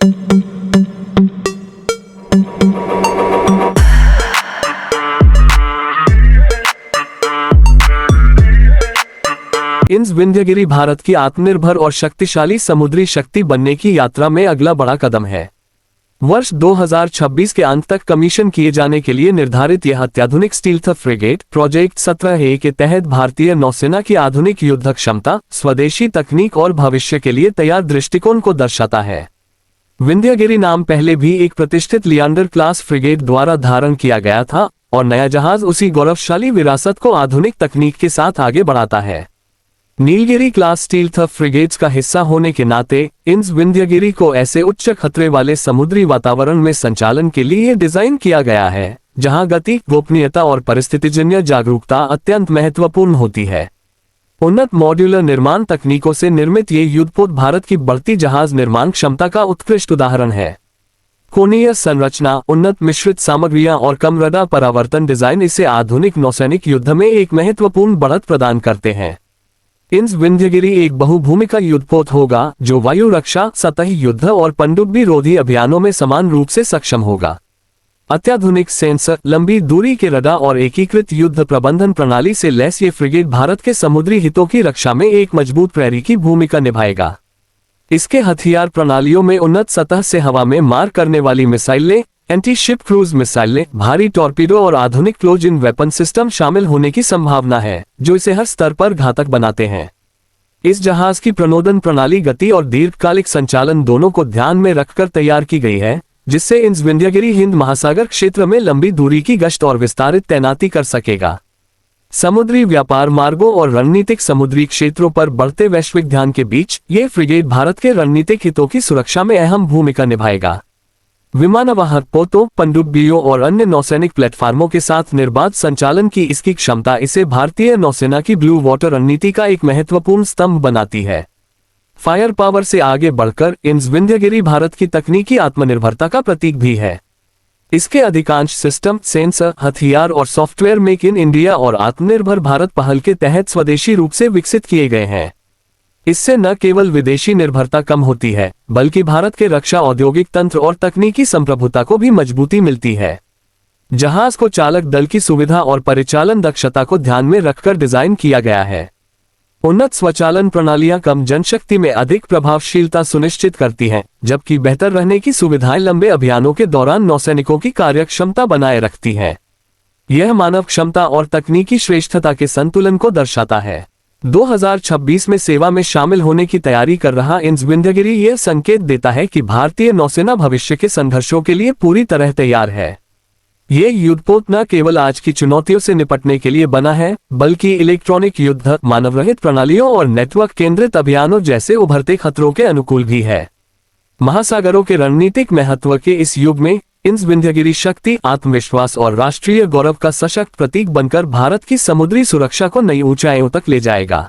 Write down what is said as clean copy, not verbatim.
इंस विंध्यगिरि भारत की आत्मनिर्भर और शक्तिशाली समुद्री शक्ति बनने की यात्रा में अगला बड़ा कदम है। वर्ष 2026 के अंत तक कमीशन किए जाने के लिए निर्धारित यह अत्याधुनिक स्टील्थ फ्रिगेट प्रोजेक्ट 17A के तहत भारतीय नौसेना की आधुनिक युद्ध क्षमता, स्वदेशी तकनीक और भविष्य के लिए तैयार दृष्टिकोण को दर्शाता है। विंध्यगिरि नाम पहले भी एक प्रतिष्ठित लियांडर क्लास फ्रिगेट द्वारा धारण किया गया था और नया जहाज उसी गौरवशाली विरासत को आधुनिक तकनीक के साथ आगे बढ़ाता है। नीलगिरी क्लास स्टील्थ फ्रिगेट्स का हिस्सा होने के नाते इंस विंध्यगिरि को ऐसे उच्च खतरे वाले समुद्री वातावरण में संचालन के लिए डिजाइन किया गया है, जहां गति, गोपनीयता और परिस्थितिजन्य जागरूकता अत्यंत महत्वपूर्ण होती है। उन्नत मॉड्यूलर निर्माण तकनीकों से निर्मित ये युद्धपोत भारत की बढ़ती जहाज निर्माण क्षमता का उत्कृष्ट उदाहरण है। कोणीय संरचना, उन्नत मिश्रित सामग्रियां और कम रडार परावर्तन डिजाइन इसे आधुनिक नौसैनिक युद्ध में एक महत्वपूर्ण बढ़त प्रदान करते हैं। इंस विंध्यगिरि एक बहुभूमिका युद्धपोत होगा जो वायु रक्षा, सतही युद्ध और पनडुब्बी रोधी अभियानों में समान रूप से सक्षम होगा। अत्याधुनिक सेंसर, लंबी दूरी के रडार और एकीकृत युद्ध प्रबंधन प्रणाली से लैस ये फ्रिगेट भारत के समुद्री हितों की रक्षा में एक मजबूत प्रहरी की भूमिका निभाएगा। इसके हथियार प्रणालियों में उन्नत सतह से हवा में मार करने वाली मिसाइलें, एंटी शिप क्रूज मिसाइलें, भारी टॉर्पीडो और आधुनिक क्लोज इन वेपन सिस्टम शामिल होने की संभावना है, जो इसे हर स्तर पर घातक बनाते हैं। इस जहाज की प्रणोदन प्रणाली गति और दीर्घकालिक संचालन दोनों को ध्यान में रखकर तैयार की गई है, जिससे इंस विंध्यगिरि हिंद महासागर क्षेत्र में लंबी दूरी की गश्त और विस्तारित तैनाती कर सकेगा। समुद्री व्यापार मार्गों और रणनीतिक समुद्री क्षेत्रों पर बढ़ते वैश्विक ध्यान के बीच ये फ्रिगेट भारत के रणनीतिक हितों की सुरक्षा में अहम भूमिका निभाएगा। विमानवाहक पोतों, पनडुब्बियों और अन्य नौसैनिक प्लेटफार्मों के साथ निर्बाध संचालन की इसकी क्षमता इसे भारतीय नौसेना की ब्लू वाटर रणनीति का एक महत्वपूर्ण स्तंभ बनाती है। फायर पावर से आगे बढ़कर इंस विंध्यगिरि भारत की तकनीकी आत्मनिर्भरता का प्रतीक भी है। इसके अधिकांश सिस्टम, सेंसर, हथियार और सॉफ्टवेयर मेक इन इंडिया और आत्मनिर्भर भारत पहल के तहत स्वदेशी रूप से विकसित किए गए हैं। इससे न केवल विदेशी निर्भरता कम होती है, बल्कि भारत के रक्षा औद्योगिक तंत्र और तकनीकी संप्रभुता को भी मजबूती मिलती है। जहाज को चालक दल की सुविधा और परिचालन दक्षता को ध्यान में रखकर डिजाइन किया गया है। उन्नत स्वचालन प्रणालियां कम जनशक्ति में अधिक प्रभावशीलता सुनिश्चित करती हैं, जबकि बेहतर रहने की सुविधाएं लंबे अभियानों के दौरान नौसैनिकों की कार्यक्षमता बनाए रखती हैं। यह मानव क्षमता और तकनीकी श्रेष्ठता के संतुलन को दर्शाता है। 2026 में सेवा में शामिल होने की तैयारी कर रहा इंस विंध्यगिरि यह संकेत देता है कि भारतीय नौसेना भविष्य के संघर्षों के लिए पूरी तरह तैयार है। ये युद्धपोत न केवल आज की चुनौतियों से निपटने के लिए बना है, बल्कि इलेक्ट्रॉनिक युद्ध, मानवरहित प्रणालियों और नेटवर्क केंद्रित अभियानों जैसे उभरते खतरों के अनुकूल भी है। महासागरों के रणनीतिक महत्व के इस युग में इंस विंध्यगिरि शक्ति, आत्मविश्वास और राष्ट्रीय गौरव का सशक्त प्रतीक बनकर भारत की समुद्री सुरक्षा को नई ऊंचाइयों तक ले जाएगा।